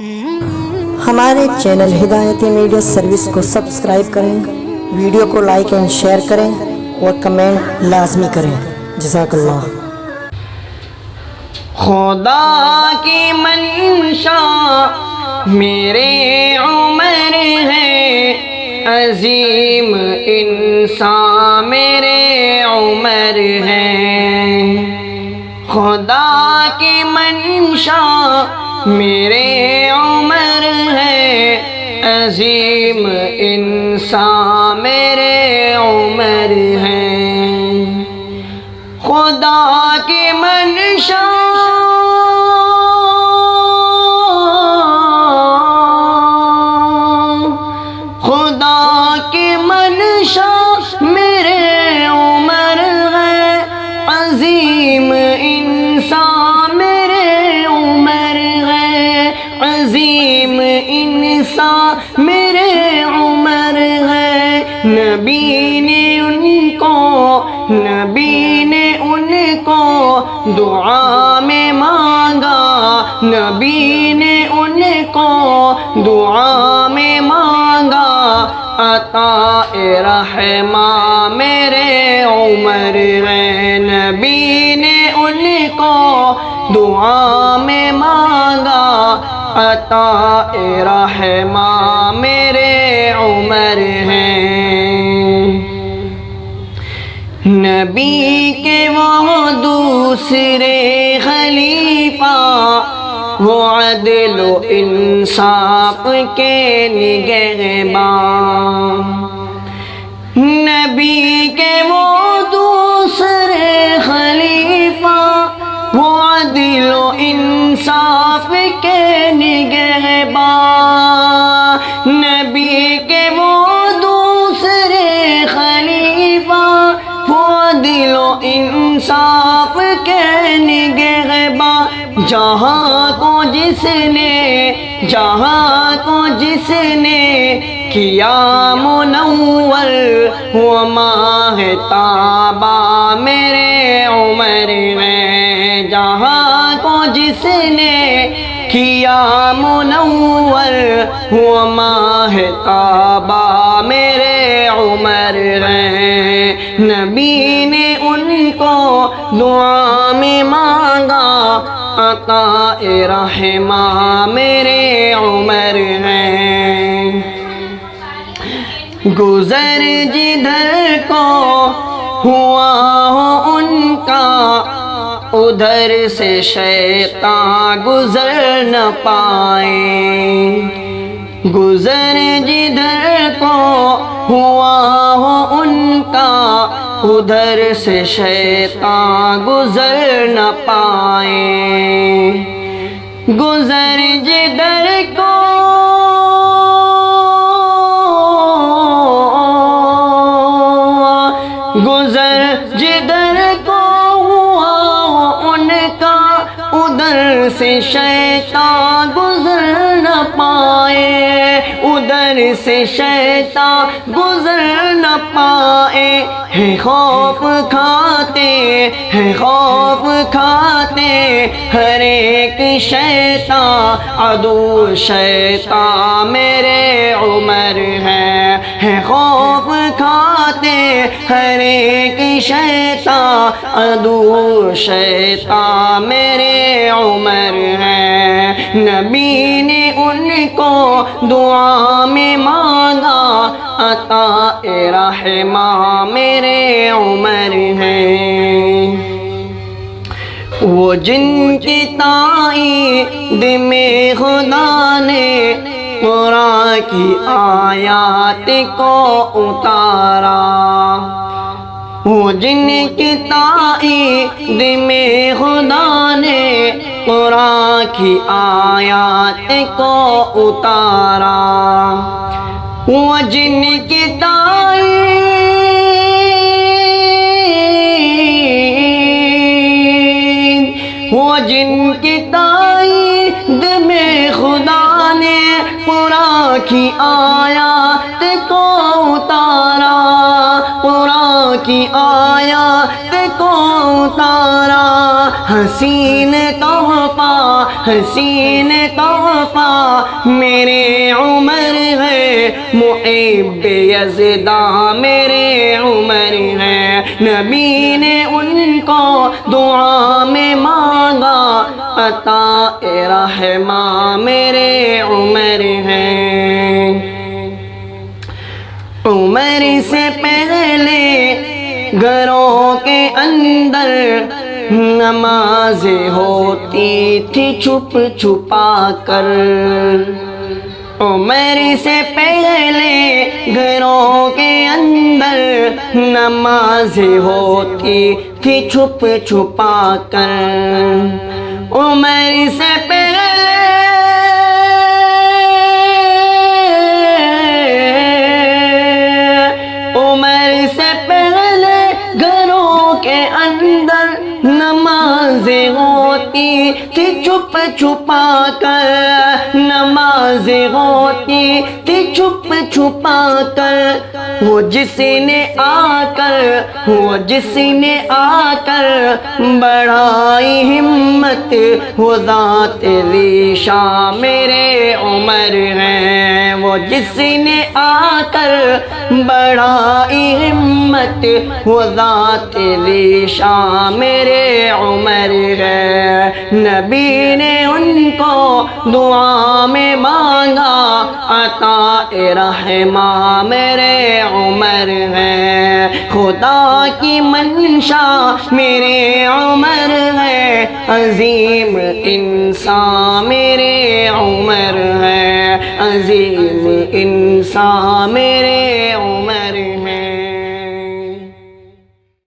ہمارے channel ہدایتی media service کو subscribe کریں، ویڈیو کو لائک اینڈ شیئر کریں اور کمنٹ لازمی کریں۔ جزاک اللہ۔ خدا کی منشا میرے عمر ہے، عظیم انسان میرے عمر ہے۔ خدا کی منشا میرے عمر ہے، عظیم انسان میرے عمر ہے۔ خدا کی منشا خدا کی منشا میرے عمر ہے، عظیم انسان میرے عمر ہے، عظیم انسان میرے عمر ہے۔ نبی نے ان کو دعا میں مانگا، نبی نے ان کو دعا میں مانگا، عطا رحمہ میرے عمر ہے۔ نبی نے ان کو دعا میں مانگا، عطا رحمہ میرے عمر ہے۔ نبی کے وہ دوسرے خلیفہ، وہ عدل و انصاف کے نگہباں۔ نبی کے وہ دوسرے خلیفہ، وہ عدل و انصاف کے نگہباں۔ نبی کے وہ دوسرے خلیفہ، وہ عدل و انصاف کے نگہباں۔ جہاں کو جس نے کیا منور، وہ ماہ تابہ میرے عمر ہے۔ جہاں کو جس نے کیا منور، وہ ماہ تابہ میرے عمر ہے۔ نبی نے ان کو دعا میں مانگا، عطا رحمہ میرے عمر ہے۔ گزر جدھر کو ہوا ہو ان کا، ادھر سے شیطان گزر نہ پائے۔ گزر جدھر کو ہوا ہو ان کا، ادھر سے شیطان گزر نہ پائے۔ گزر جدھر کو ہوا ہو ان کا، ادھر سے شیطان گزر نہ پائے۔ ادھر سے شیطان گزر نہ پائے۔ ہے خوف کھاتے ہر ایک شیطان، عدو شیطان میرے عمر ہے۔ خوف کھاتے ہر ایک شیطان، عدو شیطان میرے عمر ہے۔ نبی نے ان کو دعا میں مانگا، عطا رحمہ میرے عمر ہے۔ وہ جن کی تائید میں خدا نے قرآن کی آیات کو اتارا، وہ جن کی تائید میں خدا نے قرآن کی آیات کو اتارا، وہ جن کی تائید میں خدا نے قرآن کی آیات کو اتارا، قرآن کی آیات کو اتارا۔ حسین تحفہ حسین تحفہ میرے عمر ہے، محب یزدہ میرے عمر ہے، نبی نے ان کو دعا میں مانگا، عطا رحماں میرے عمر ہے۔ عمر سے پہلے گھروں کے اندر نمازیں ہوتی تھی چھپ چھپا کر، عمر سے پہلے گھروں کے اندر نمازیں ہوتی تھی چھپ چھپا کر، عمر سے پہلے گھروں کے اندر نمازیں ہوتی تھی چھپ چھپا کر، نمازیں ہوتی تھی چھپ چھپا کر، وہ جس نے آ کر بڑھائی ہمت، وہ ذات ریشہ میرے عمر ہیں، وہ جس نے آ کر بڑھائی ہمت، وہ ذات ریشہ میرے عمر ہے، نبی نے ان کو دعا میں مانگا، عطا رحماں میرے عمر ہے، خدا کی منشا میرے عمر ہے، عظیم انسان میرے عمر ہے، عظیم انسان میرے عمر